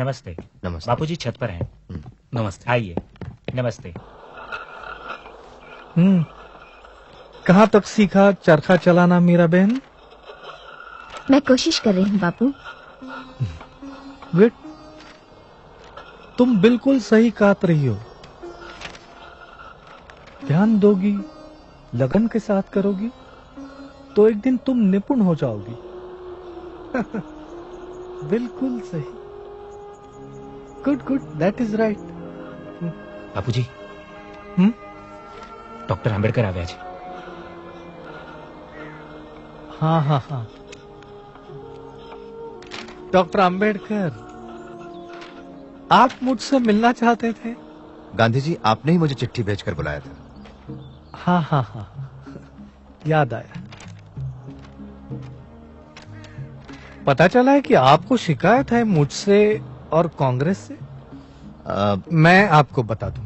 नमस्ते। नमस्ते। बापूजी छत पर हैं। नमस्ते। आइए। नमस्ते। कहाँ तक सीखा चरखा चलाना मीरा बहन? मैं कोशिश कर रही हूँ बापू। गुड। तुम बिल्कुल सही काट रही हो। ध्यान दोगी, लगन के साथ करोगी, तो एक दिन तुम निपुण हो जाओगी। बिल्कुल सही। Good good, that is right. Bapuji. Doctor Ambedkar आव्या છે। हाँ हाँ हाँ, डॉक्टर आंबेडकर, आप मुझसे मिलना चाहते थे? गांधी जी, आपने ही मुझे चिट्ठी भेजकर बुलाया था। हाँ हाँ हाँ, याद आया। पता चला है कि आपको शिकायत है मुझसे और कांग्रेस से। मैं आपको बता दूं,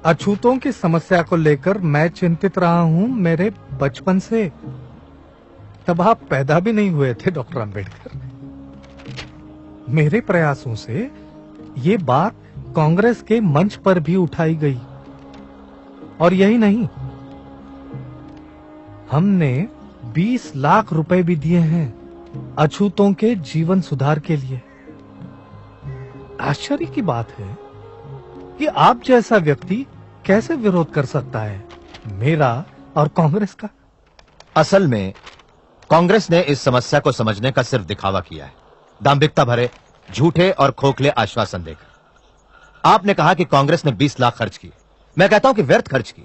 अछूतों की समस्या को लेकर मैं चिंतित रहा हूं मेरे बचपन से। तब आप पैदा भी नहीं हुए थे डॉक्टर अंबेडकर। मेरे प्रयासों से ये बात कांग्रेस के मंच पर भी उठाई गई, और यही नहीं, हमने 20 लाख रुपए भी दिए हैं अछूतों के जीवन सुधार के लिए। आश्चर्य की बात है कि आप जैसा व्यक्ति कैसे विरोध कर सकता है मेरा और कांग्रेस का। असल में कांग्रेस ने इस समस्या को समझने का सिर्फ दिखावा किया है, दांभिकता भरे झूठे और खोखले आश्वासन देकर। आपने कहा कि कांग्रेस ने 20 लाख खर्च किए। मैं कहता हूं कि व्यर्थ खर्च की।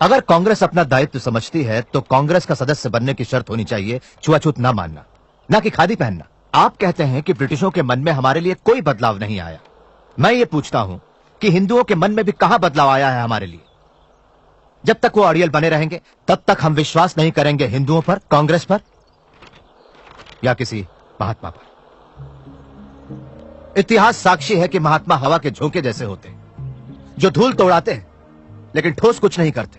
अगर कांग्रेस अपना दायित्व समझती है तो कांग्रेस का सदस्य बनने की शर्त होनी चाहिए छुआछूत ना मानना, ना कि खादी पहनना। आप कहते हैं कि ब्रिटिशों के मन में हमारे लिए कोई बदलाव नहीं आया। मैं ये पूछता हूं कि हिंदुओं के मन में भी कहां बदलाव आया है हमारे लिए? जब तक वो अड़ियल बने रहेंगे तब तक हम विश्वास नहीं करेंगे हिंदुओं पर, कांग्रेस पर या किसी महात्मा पर। इतिहास साक्षी है कि महात्मा हवा के झोंके जैसे होते हैं, जो धूल तो उड़ाते हैं लेकिन ठोस कुछ नहीं करते।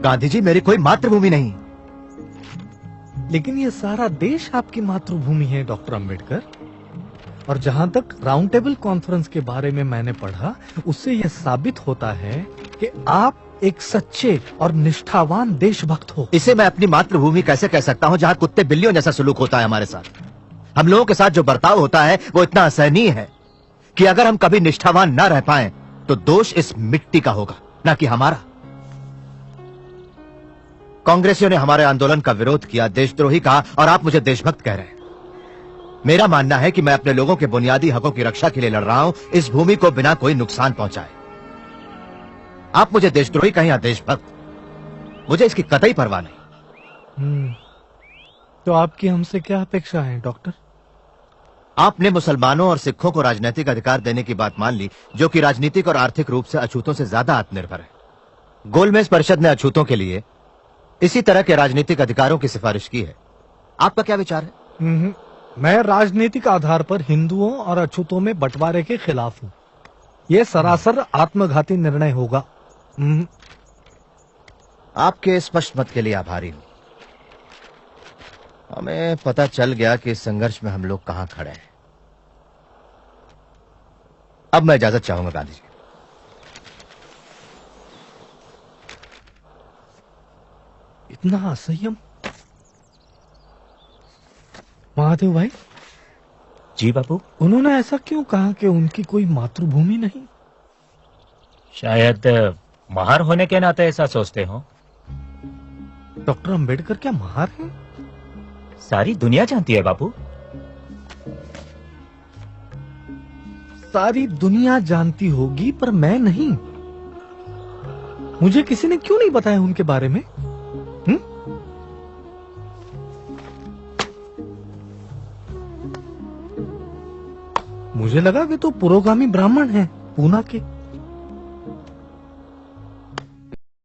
गांधी जी, मेरी कोई मातृभूमि नहीं। लेकिन ये सारा देश आपकी मातृभूमि है डॉक्टर अंबेडकर। और जहां तक राउंड टेबल कॉन्फ्रेंस के बारे में मैंने पढ़ा, उससे यह साबित होता है कि आप एक सच्चे और निष्ठावान देशभक्त हो। इसे मैं अपनी मातृभूमि कैसे कह सकता हूं जहां कुत्ते बिल्लियों जैसा सलूक होता है हमारे साथ? हम लोगों के साथ जो बर्ताव होता है वो इतना असहनीय है कि अगर हम कभी निष्ठावान ना रह पाएं तो दोष इस मिट्टी का होगा, ना कि हमारा। कांग्रेसियों ने हमारे आंदोलन का विरोध किया, देशद्रोही कहा, और आप मुझे देशभक्त कह रहे हैं। मेरा मानना है कि मैं अपने लोगों के बुनियादी हकों की रक्षा के लिए लड़ रहा हूं, इस भूमि को बिना कोई नुकसान पहुंचाए। आप मुझे देशद्रोही कहें या देशभक्त, मुझे इसकी कतई परवाह नहीं। तो आपकी हमसे क्या अपेक्षा है डॉक्टर? आपने मुसलमानों और सिखों को राजनीतिक अधिकार देने की बात मान ली, जो कि राजनीतिक और आर्थिक रूप से अछूतों से ज्यादा आत्मनिर्भर है। गोलमेज परिषद ने अछूतों के लिए इसी तरह के राजनीतिक अधिकारों की सिफारिश की है। आपका क्या विचार है? मैं राजनीतिक आधार पर हिंदुओं और अछूतों में बंटवारे के खिलाफ हूँ। यह सरासर आत्मघाती निर्णय होगा। आपके स्पष्ट मत के लिए आभारी हूं। हमें पता चल गया कि इस संघर्ष में हम लोग कहां खड़े हैं। अब मैं इजाजत चाहूंगा गांधी जी। इतना असंयम? महादेव भाई। जी बापू। उन्होंने ऐसा क्यों कहा कि उनकी कोई मातृभूमि नहीं? शायद महार होने के नाते ऐसा सोचते हो। डॉक्टर अंबेडकर क्या महार हैं? सारी दुनिया जानती है बापू। सारी दुनिया जानती होगी पर मैं नहीं। मुझे किसी ने क्यों नहीं बताया उनके बारे में? मुझे लगा कि तो पुरोगामी ब्राह्मण हैं, पूना के।